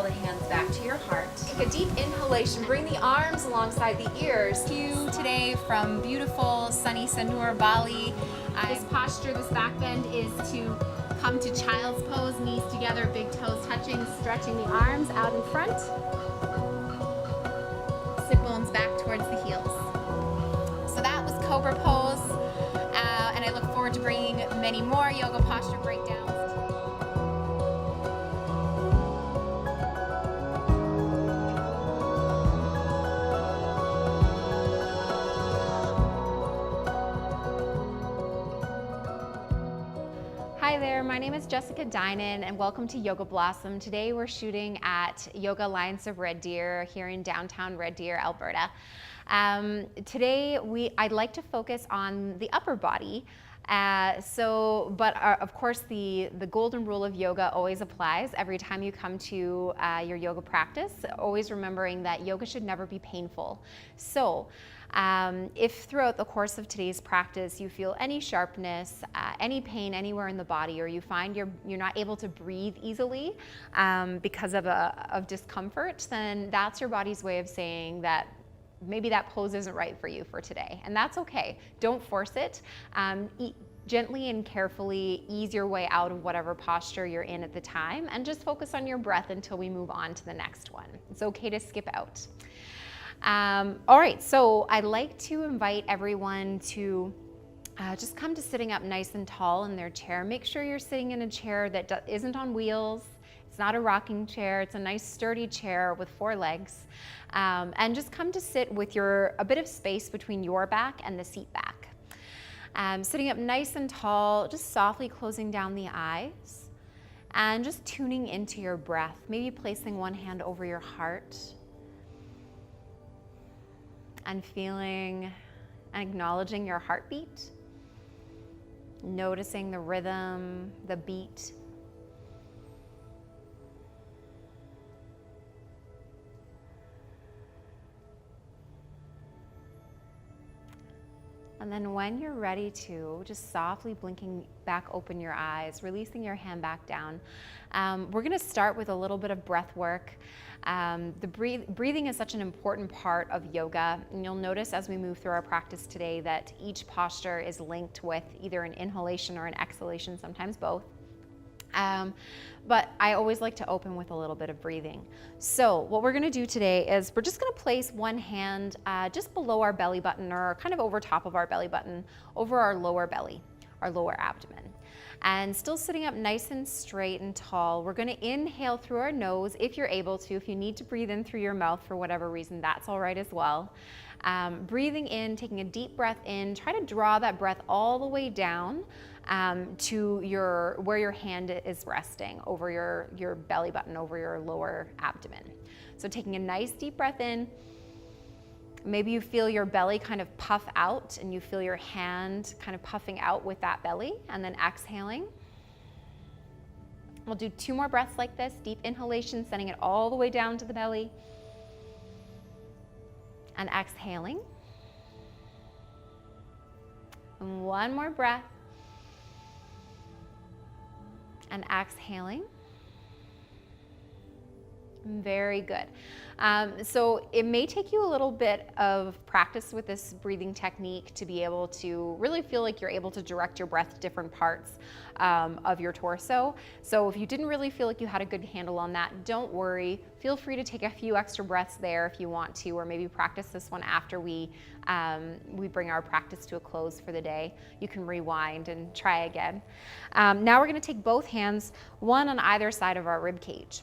the hands back to your heart. Take a deep inhalation, bring the arms alongside the ears. You today from beautiful sunny Sanur, Bali. This posture, this back bend is to come to child's pose, knees together, big toes touching, stretching the arms out in front. Sit bones back towards the heels. So that was Cobra pose, and I look forward to bringing many more yoga posture breakdowns. Hi there, my name is Jessica Dinan and welcome to YogaBlossom. Today we're shooting at Yoga Alliance of Red Deer here in downtown Red Deer, Alberta. Today I'd like to focus on the upper body. Of course the golden rule of yoga always applies every time you come to your yoga practice, always remembering that yoga should never be painful. So if throughout the course of today's practice you feel any sharpness, any pain anywhere in the body, or you find you're not able to breathe easily because of discomfort, then that's your body's way of saying that maybe that pose isn't right for you for today, and that's okay. Don't force it. Gently and carefully ease your way out of whatever posture you're in at the time, and just focus on your breath until we move on to the next one. It's okay to skip out. All right, so I'd like to invite everyone to just come to sitting up nice and tall in their chair. Make sure you're sitting in a chair that isn't on wheels. It's not a rocking chair. It's a nice sturdy chair with 4 legs. And just come to sit with a bit of space between your back and the seat back. Sitting up nice and tall, just softly closing down the eyes and just tuning into your breath. Maybe placing one hand over your heart and feeling and acknowledging your heartbeat. Noticing the rhythm, the beat. And then when you're ready to, just softly blinking back open your eyes, releasing your hand back down. We're gonna start with a little bit of breath work. Breathing is such an important part of yoga, and you'll notice as we move through our practice today that each posture is linked with either an inhalation or an exhalation, sometimes both. But I always like to open with a little bit of breathing. So what we're gonna do today is we're just gonna place one hand just below our belly button, or kind of over top of our belly button, over our lower belly, our lower abdomen. And still sitting up nice and straight and tall. We're gonna inhale through our nose if you're able to. If you need to breathe in through your mouth for whatever reason, that's all right as well. Breathing in, taking a deep breath in, try to draw that breath all the way down to where your hand is resting, over your belly button, over your lower abdomen. So taking a nice deep breath in. Maybe you feel your belly kind of puff out and you feel your hand kind of puffing out with that belly, and then exhaling. We'll do 2 more breaths like this. Deep inhalation, sending it all the way down to the belly. And exhaling. And 1 more breath. And exhaling. Very good. So it may take you a little bit of practice with this breathing technique to be able to really feel like you're able to direct your breath to different parts of your torso. So if you didn't really feel like you had a good handle on that, don't worry. Feel free to take a few extra breaths there if you want to, or maybe practice this one after we bring our practice to a close for the day. You can rewind and try again. Now we're going to take both hands, one on either side of our rib cage.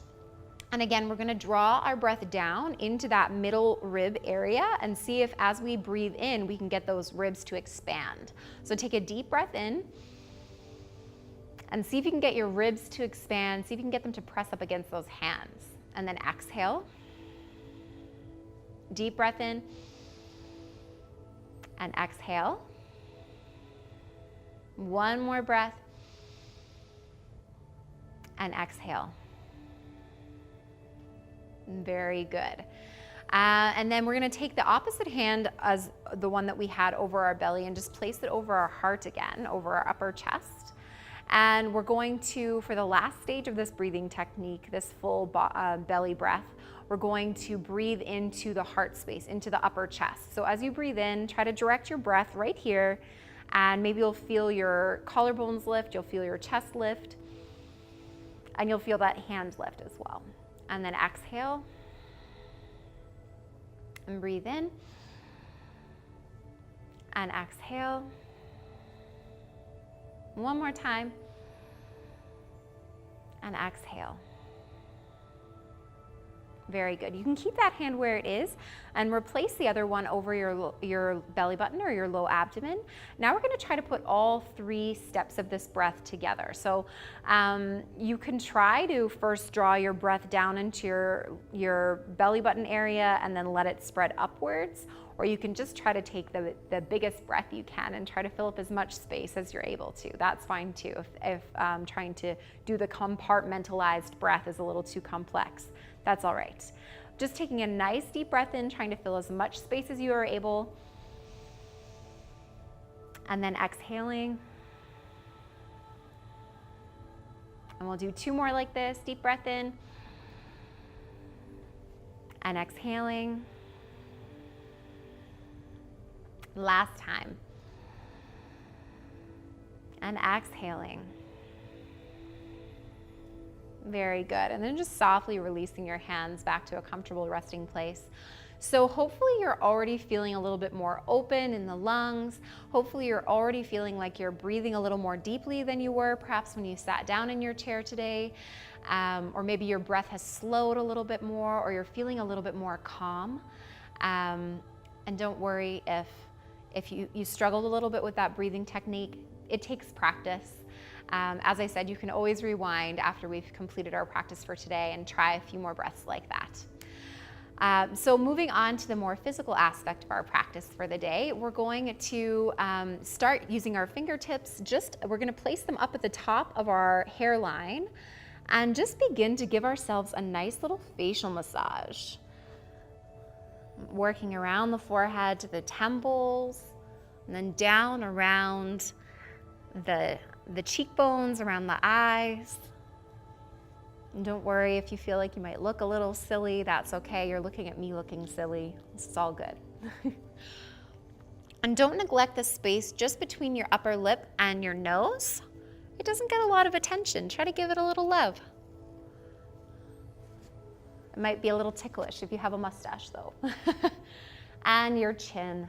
And again, we're gonna draw our breath down into that middle rib area and see if as we breathe in, we can get those ribs to expand. So take a deep breath in and see if you can get your ribs to expand, see if you can get them to press up against those hands. And then exhale. Deep breath in and exhale. 1 more breath and exhale. Very good. And then we're gonna take the opposite hand as the one that we had over our belly and just place it over our heart again, over our upper chest. And we're going to, for the last stage of this breathing technique, this full belly breath, we're going to breathe into the heart space, into the upper chest. So as you breathe in, try to direct your breath right here, and maybe you'll feel your collarbones lift, you'll feel your chest lift, and you'll feel that hand lift as well. And then exhale, and breathe in, and exhale. One more time, and exhale. Very good. You can keep that hand where it is and replace the other one over your belly button or your low abdomen. Now we're going to try to put all 3 steps of this breath together. So you can try to first draw your breath down into your belly button area and then let it spread upwards, or you can just try to take the biggest breath you can and try to fill up as much space as you're able to. That's fine too if trying to do the compartmentalized breath is a little too complex. That's all right. Just taking a nice deep breath in, trying to fill as much space as you are able. And then exhaling. And we'll do 2 more like this. Deep breath in. And exhaling. Last time. And exhaling. Very good. And then just softly releasing your hands back to a comfortable resting place. So hopefully you're already feeling a little bit more open in the lungs. Hopefully you're already feeling like you're breathing a little more deeply than you were perhaps when you sat down in your chair today. Or maybe your breath has slowed a little bit more, or you're feeling a little bit more calm. And don't worry if you struggled a little bit with that breathing technique. It takes practice. As I said, you can always rewind after we've completed our practice for today and try a few more breaths like that. So moving on to the more physical aspect of our practice for the day, we're going to start using our fingertips. We're going to place them up at the top of our hairline and just begin to give ourselves a nice little facial massage. Working around the forehead to the temples, and then down around the cheekbones, around the eyes. And don't worry if you feel like you might look a little silly, that's okay. You're looking at me looking silly. This is all good. And don't neglect the space just between your upper lip and your nose. It doesn't get a lot of attention. Try to give it a little love. It might be a little ticklish if you have a mustache though. And your chin.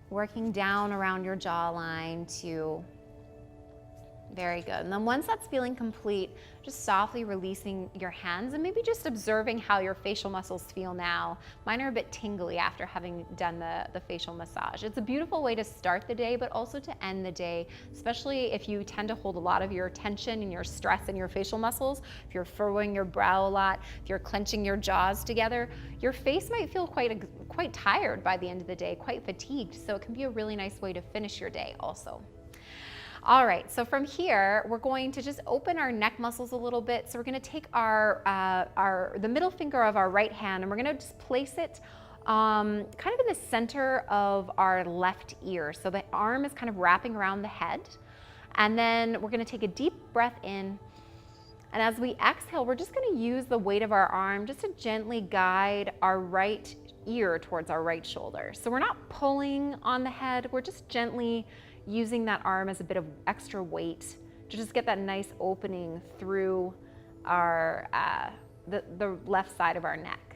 Working down around your jawline to very good. And then once that's feeling complete, just softly releasing your hands and maybe just observing how your facial muscles feel now. Mine are a bit tingly after having done the facial massage. It's a beautiful way to start the day, but also to end the day, especially if you tend to hold a lot of your tension and your stress in your facial muscles. If you're furrowing your brow a lot, if you're clenching your jaws together, your face might feel quite tired by the end of the day, quite fatigued. So it can be a really nice way to finish your day also. All right, so from here, we're going to just open our neck muscles a little bit. So we're gonna take the middle finger of our right hand and we're gonna just place it kind of in the center of our left ear. So the arm is kind of wrapping around the head. And then we're gonna take a deep breath in. And as we exhale, we're just gonna use the weight of our arm just to gently guide our right ear towards our right shoulder. So we're not pulling on the head, we're just gently using that arm as a bit of extra weight to just get that nice opening through our the left side of our neck.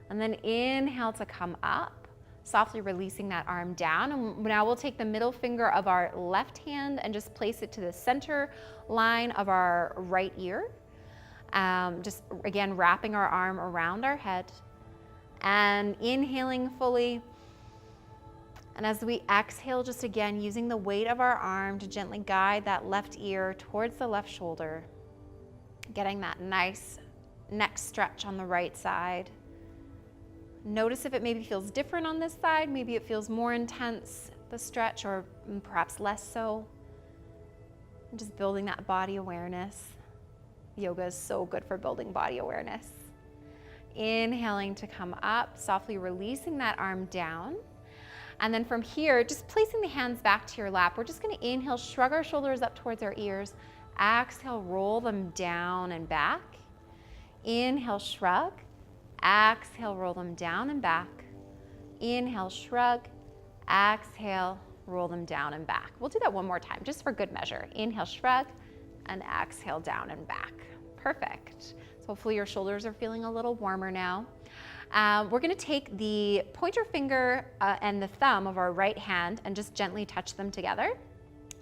And then inhale to come up, softly releasing that arm down. And now we'll take the middle finger of our left hand and just place it to the center line of our right ear. Just again, wrapping our arm around our head and inhaling fully. And as we exhale, just again, using the weight of our arm to gently guide that left ear towards the left shoulder, getting that nice neck stretch on the right side. Notice if it maybe feels different on this side, maybe it feels more intense, the stretch, or perhaps less so. And just building that body awareness. Yoga is so good for building body awareness. Inhaling to come up, softly releasing that arm down. And then from here, just placing the hands back to your lap, we're just gonna inhale, shrug our shoulders up towards our ears. Exhale, roll them down and back. Inhale, shrug. Exhale, roll them down and back. Inhale, shrug. Exhale, roll them down and back. We'll do that one more time, just for good measure. Inhale, shrug, and exhale, down and back. Perfect. So hopefully your shoulders are feeling a little warmer now. We're gonna take the pointer finger and the thumb of our right hand and just gently touch them together.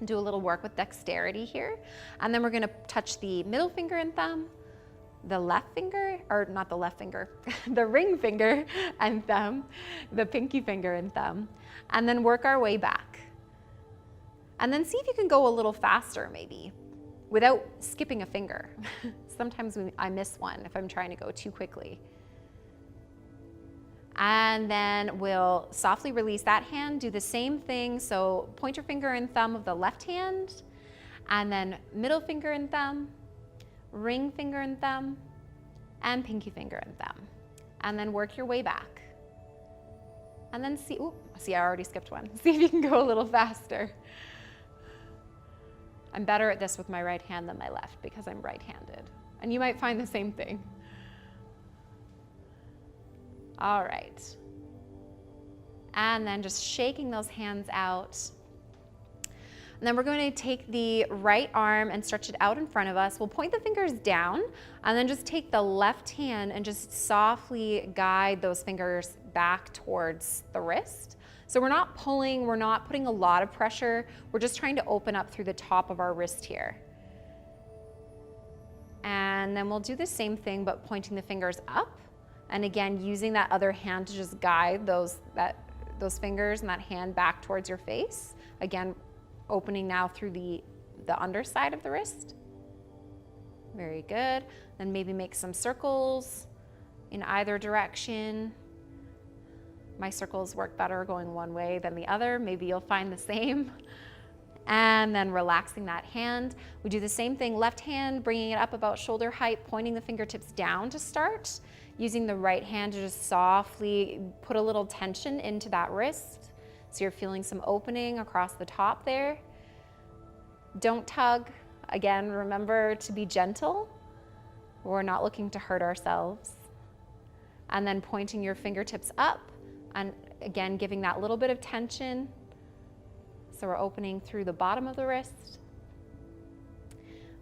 Do a little work with dexterity here. And then we're gonna touch the middle finger and thumb, the left finger, or not the left finger, the ring finger and thumb, the pinky finger and thumb, and then work our way back. And then see if you can go a little faster maybe, without skipping a finger. Sometimes I miss one if I'm trying to go too quickly. And then we'll softly release that hand, do the same thing. So pointer finger and thumb of the left hand, and then middle finger and thumb, ring finger and thumb, and pinky finger and thumb. And then work your way back. And then see, I already skipped one. See if you can go a little faster. I'm better at this with my right hand than my left because I'm right-handed. And you might find the same thing. All right. And then just shaking those hands out. And then we're going to take the right arm and stretch it out in front of us. We'll point the fingers down and then just take the left hand and just softly guide those fingers back towards the wrist. So we're not pulling, we're not putting a lot of pressure. We're just trying to open up through the top of our wrist here. And then we'll do the same thing, but pointing the fingers up. And again, using that other hand to just guide those fingers and that hand back towards your face. Again, opening now through the underside of the wrist. Very good. Then maybe make some circles in either direction. My circles work better going one way than the other. Maybe you'll find the same. And then relaxing that hand. We do the same thing, left hand, bringing it up about shoulder height, pointing the fingertips down to start. Using the right hand to just softly put a little tension into that wrist. So you're feeling some opening across the top there. Don't tug. Again, remember to be gentle. We're not looking to hurt ourselves. And then pointing your fingertips up and again, giving that little bit of tension. So we're opening through the bottom of the wrist.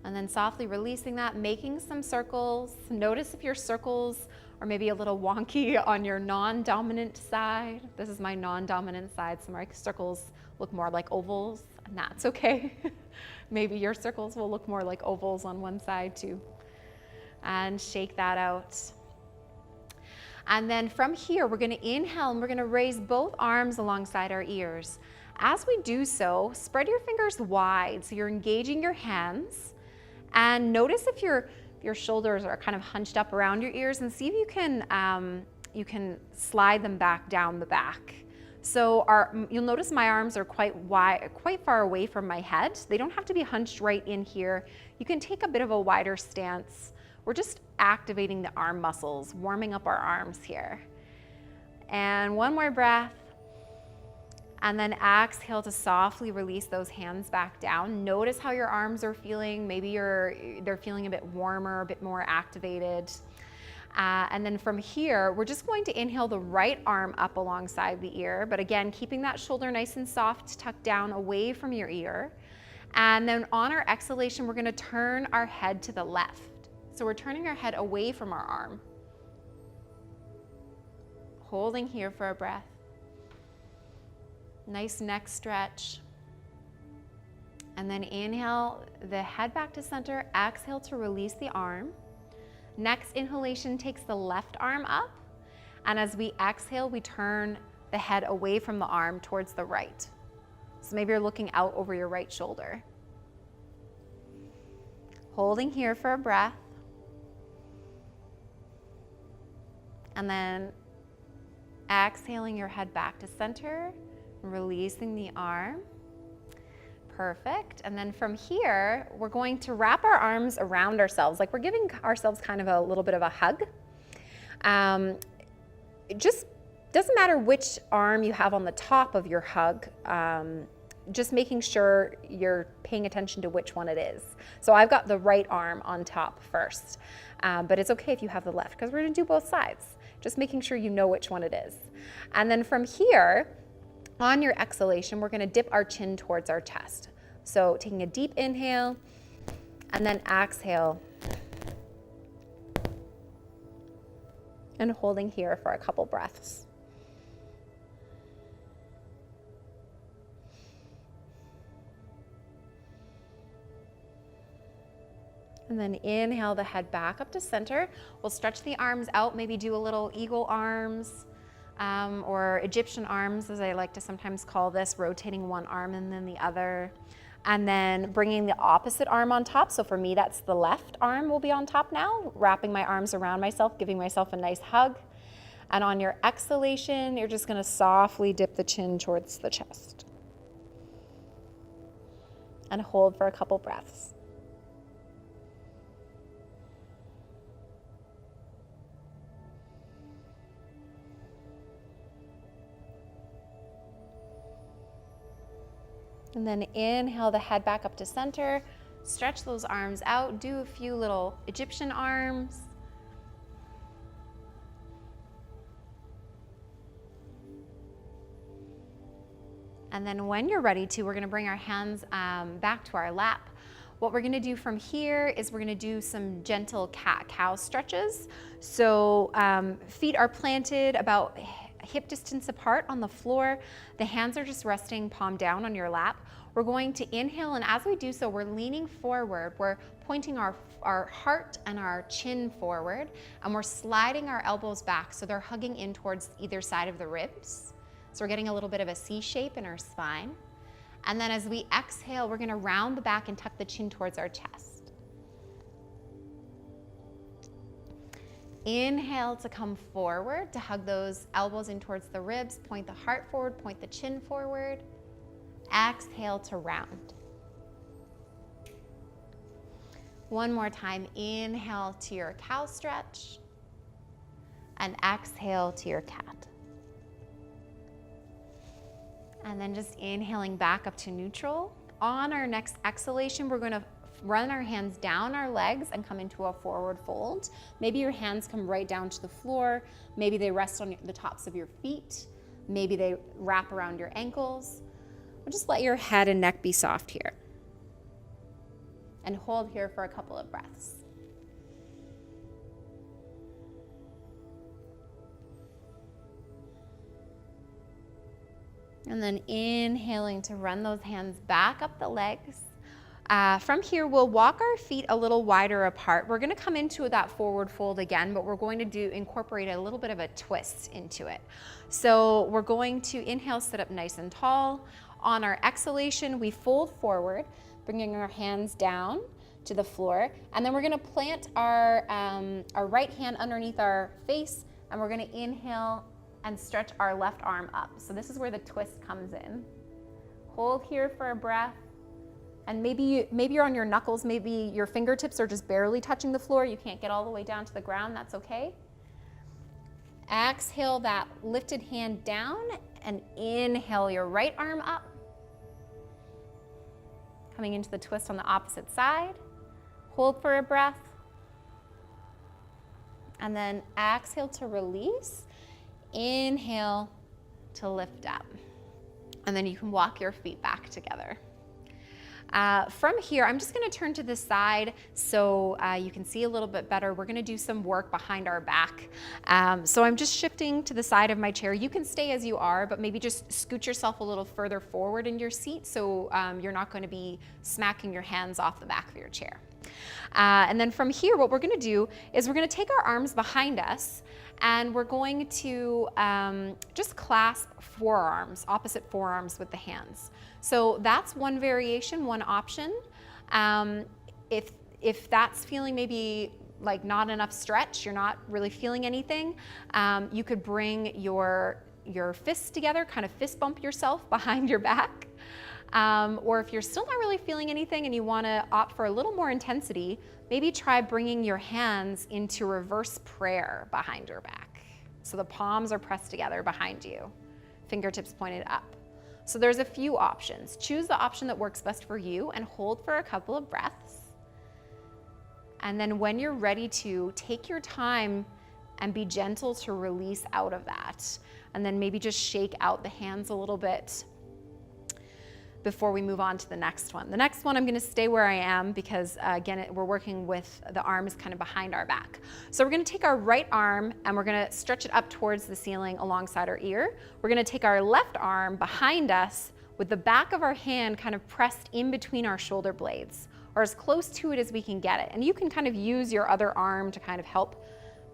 And then softly releasing that, making some circles. Notice if your circles are maybe a little wonky on your non-dominant side. This is my non-dominant side, so my circles look more like ovals, and that's okay. Maybe your circles will look more like ovals on one side too. And shake that out. And then from here, we're gonna inhale and we're gonna raise both arms alongside our ears. As we do so, spread your fingers wide so you're engaging your hands. And notice if your shoulders are kind of hunched up around your ears, and see if you can slide them back down the back. So you'll notice my arms are quite wide, quite far away from my head. They don't have to be hunched right in here. You can take a bit of a wider stance. We're just activating the arm muscles, warming up our arms here. And one more breath. And then exhale to softly release those hands back down. Notice how your arms are feeling. Maybe they're feeling a bit warmer, a bit more activated. And then from here, we're just going to inhale the right arm up alongside the ear, but again, keeping that shoulder nice and soft, tucked down away from your ear. And then on our exhalation, we're gonna turn our head to the left. So we're turning our head away from our arm. Holding here for a breath. Nice neck stretch. And then inhale the head back to center, exhale to release the arm. Next inhalation takes the left arm up, and as we exhale, we turn the head away from the arm towards the right. So maybe you're looking out over your right shoulder. Holding here for a breath. And then exhaling your head back to center, releasing the arm. Perfect. And then from here, we're going to wrap our arms around ourselves, like we're giving ourselves kind of a little bit of a hug. Just Doesn't matter which arm you have on the top of your hug, just making sure you're paying attention to which one it is. So I've got the right arm on top first, but it's okay if you have the left because we're gonna do both sides. Just making sure you know which one it is. And then from here, on your exhalation, we're gonna dip our chin towards our chest. So taking a deep inhale and then exhale. And holding here for a couple breaths. And then inhale the head back up to center. We'll stretch the arms out, maybe do a little eagle arms or Egyptian arms, as I like to sometimes call this, rotating one arm and then the other. And then bringing the opposite arm on top. So for me, that's the left arm will be on top now, wrapping my arms around myself, giving myself a nice hug. And on your exhalation, you're just gonna softly dip the chin towards the chest. And hold for a couple breaths. And then inhale the head back up to center, stretch those arms out, do a few little Egyptian arms. And then when you're ready to, we're gonna bring our hands back to our lap. What we're gonna do from here is we're gonna do some gentle cat-cow stretches. So feet are planted about hip distance apart on the floor. The hands are just resting palm down on your lap. We're going to inhale, and as we do so, we're leaning forward. We're pointing our heart and our chin forward, and we're sliding our elbows back so they're hugging in towards either side of the ribs. So we're getting a little bit of a C shape in our spine. And then as we exhale, we're gonna round the back and tuck the chin towards our chest. Inhale to come forward, to hug those elbows in towards the ribs, point the heart forward, point the chin forward. Exhale to round. One more time, inhale to your cow stretch, and exhale to your cat. And then just inhaling back up to neutral. On our next exhalation, we're gonna run our hands down our legs and come into a forward fold. Maybe your hands come right down to the floor. Maybe they rest on the tops of your feet. Maybe they wrap around your ankles. Or just let your head and neck be soft here. And hold here for a couple of breaths. And then inhaling to run those hands back up the legs. From here, we'll walk our feet a little wider apart. We're gonna come into that forward fold again, but we're going to incorporate a little bit of a twist into it. So we're going to inhale, sit up nice and tall. On our exhalation, we fold forward, bringing our hands down to the floor. And then we're gonna plant our right hand underneath our face, and we're gonna inhale and stretch our left arm up. So this is where the twist comes in. Hold here for a breath. And maybe you're on your knuckles, maybe your fingertips are just barely touching the floor. You can't get all the way down to the ground, that's okay. Exhale that lifted hand down and inhale your right arm up. Coming into the twist on the opposite side. Hold for a breath. And then exhale to release. Inhale to lift up. And then you can walk your feet back together. From here, I'm just gonna turn to the side so you can see a little bit better. We're gonna do some work behind our back. So I'm just shifting to the side of my chair. You can stay as you are, but maybe just scoot yourself a little further forward in your seat so you're not gonna be smacking your hands off the back of your chair. And then from here, what we're gonna do is we're gonna take our arms behind us and we're going to just clasp forearms, opposite forearms with the hands. So that's one variation, one option. If that's feeling maybe like not enough stretch, you're not really feeling anything, you could bring your fists together, kind of fist bump yourself behind your back. Or if you're still not really feeling anything and you wanna opt for a little more intensity, maybe try bringing your hands into reverse prayer behind your back. So the palms are pressed together behind you, fingertips pointed up. So there's a few options. Choose the option that works best for you and hold for a couple of breaths. And then when you're ready to, take your time and be gentle to release out of that. And then maybe just shake out the hands a little bit before we move on to the next one. The next one, I'm gonna stay where I am because again, we're working with the arms kind of behind our back. So we're gonna take our right arm and we're gonna stretch it up towards the ceiling alongside our ear. We're gonna take our left arm behind us with the back of our hand kind of pressed in between our shoulder blades, or as close to it as we can get it. And you can kind of use your other arm to kind of help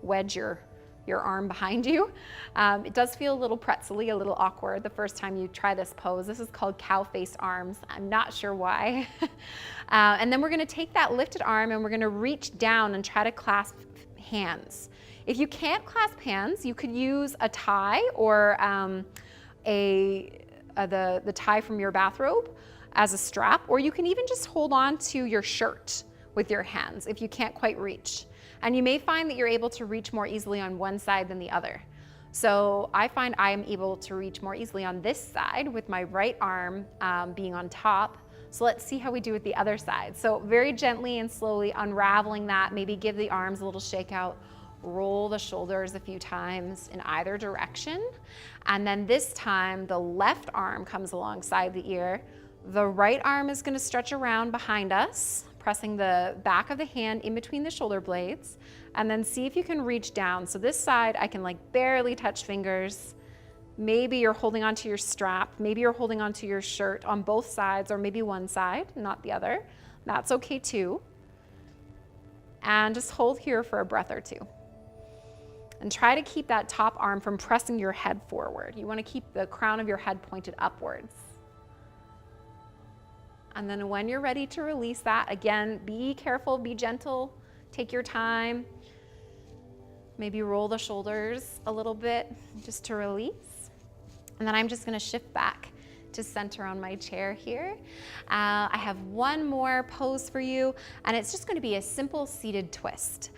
wedge your arm behind you. It does feel a little pretzel-y, a little awkward the first time you try this pose. This is called cow face arms. I'm not sure why. And then we're gonna take that lifted arm and we're gonna reach down and try to clasp hands. If you can't clasp hands, you could use a tie or the tie from your bathrobe as a strap, or you can even just hold on to your shirt with your hands if you can't quite reach. And you may find that you're able to reach more easily on one side than the other. So I find I am able to reach more easily on this side with my right arm being on top. So let's see how we do with the other side. So very gently and slowly unraveling that, maybe give the arms a little shake out, roll the shoulders a few times in either direction. And then this time the left arm comes alongside the ear. The right arm is gonna stretch around behind us, pressing the back of the hand in between the shoulder blades, and then see if you can reach down. So this side, I can like barely touch fingers. Maybe you're holding onto your strap, maybe you're holding onto your shirt on both sides, or maybe one side, not the other. That's okay too. And just hold here for a breath or two. And try to keep that top arm from pressing your head forward. You wanna keep the crown of your head pointed upwards. And then when you're ready to release that, again, be careful, be gentle, take your time. Maybe roll the shoulders a little bit just to release. And then I'm just gonna shift back to center on my chair here. I have one more pose for you, and it's just gonna be a simple seated twist.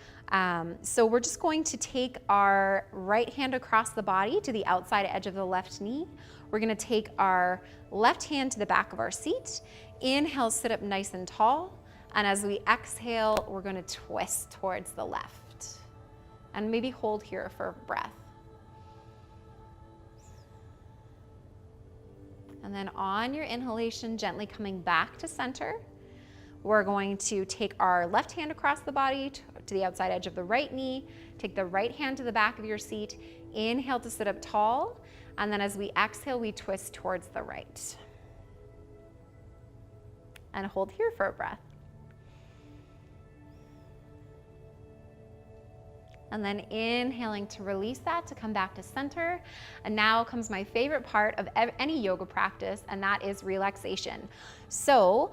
So we're just going to take our right hand across the body to the outside edge of the left knee. We're gonna take our left hand to the back of our seat. Inhale, sit up nice and tall. And as we exhale, we're gonna twist towards the left. And maybe hold here for a breath. And then on your inhalation, gently coming back to center, we're going to take our left hand across the body to the outside edge of the right knee, take the right hand to the back of your seat, inhale to sit up tall, and then as we exhale, we twist towards the right. And hold here for a breath. And then inhaling to release that, to come back to center. And now comes my favorite part of any yoga practice, and that is relaxation. So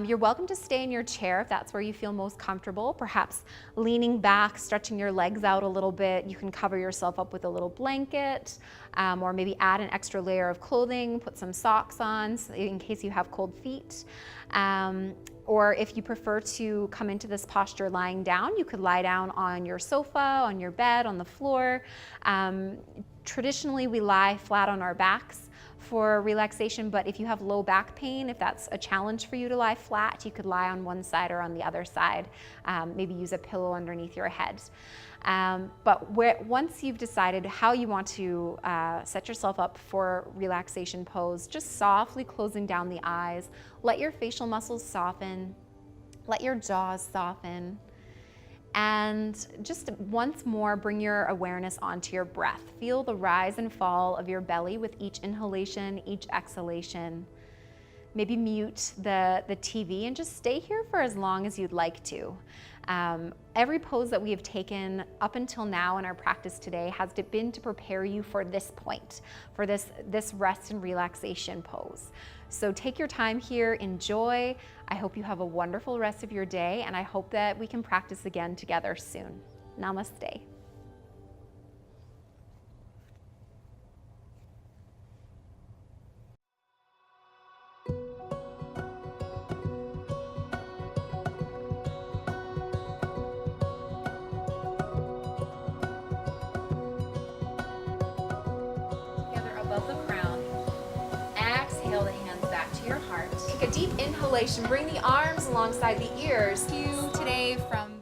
you're welcome to stay in your chair if that's where you feel most comfortable, perhaps leaning back, stretching your legs out a little bit. You can cover yourself up with a little blanket, or maybe add an extra layer of clothing, put some socks on in case you have cold feet. Or if you prefer to come into this posture lying down, you could lie down on your sofa, on your bed, on the floor. Traditionally, we lie flat on our backs for relaxation, but if you have low back pain, if that's a challenge for you to lie flat, you could lie on one side or on the other side. Maybe use a pillow underneath your head. But once you've decided how you want to set yourself up for relaxation pose, just softly closing down the eyes, let your facial muscles soften, let your jaws soften, and just once more bring your awareness onto your breath. Feel the rise and fall of your belly with each inhalation, each exhalation. Maybe mute the TV and just stay here for as long as you'd like to. Every pose that we have taken up until now in our practice today has been to prepare you for this point, for this rest and relaxation pose. So take your time here, enjoy. I hope you have a wonderful rest of your day, and I hope that we can practice again together soon. Namaste. deep inhalation. Bring the arms alongside the ears. Cue today from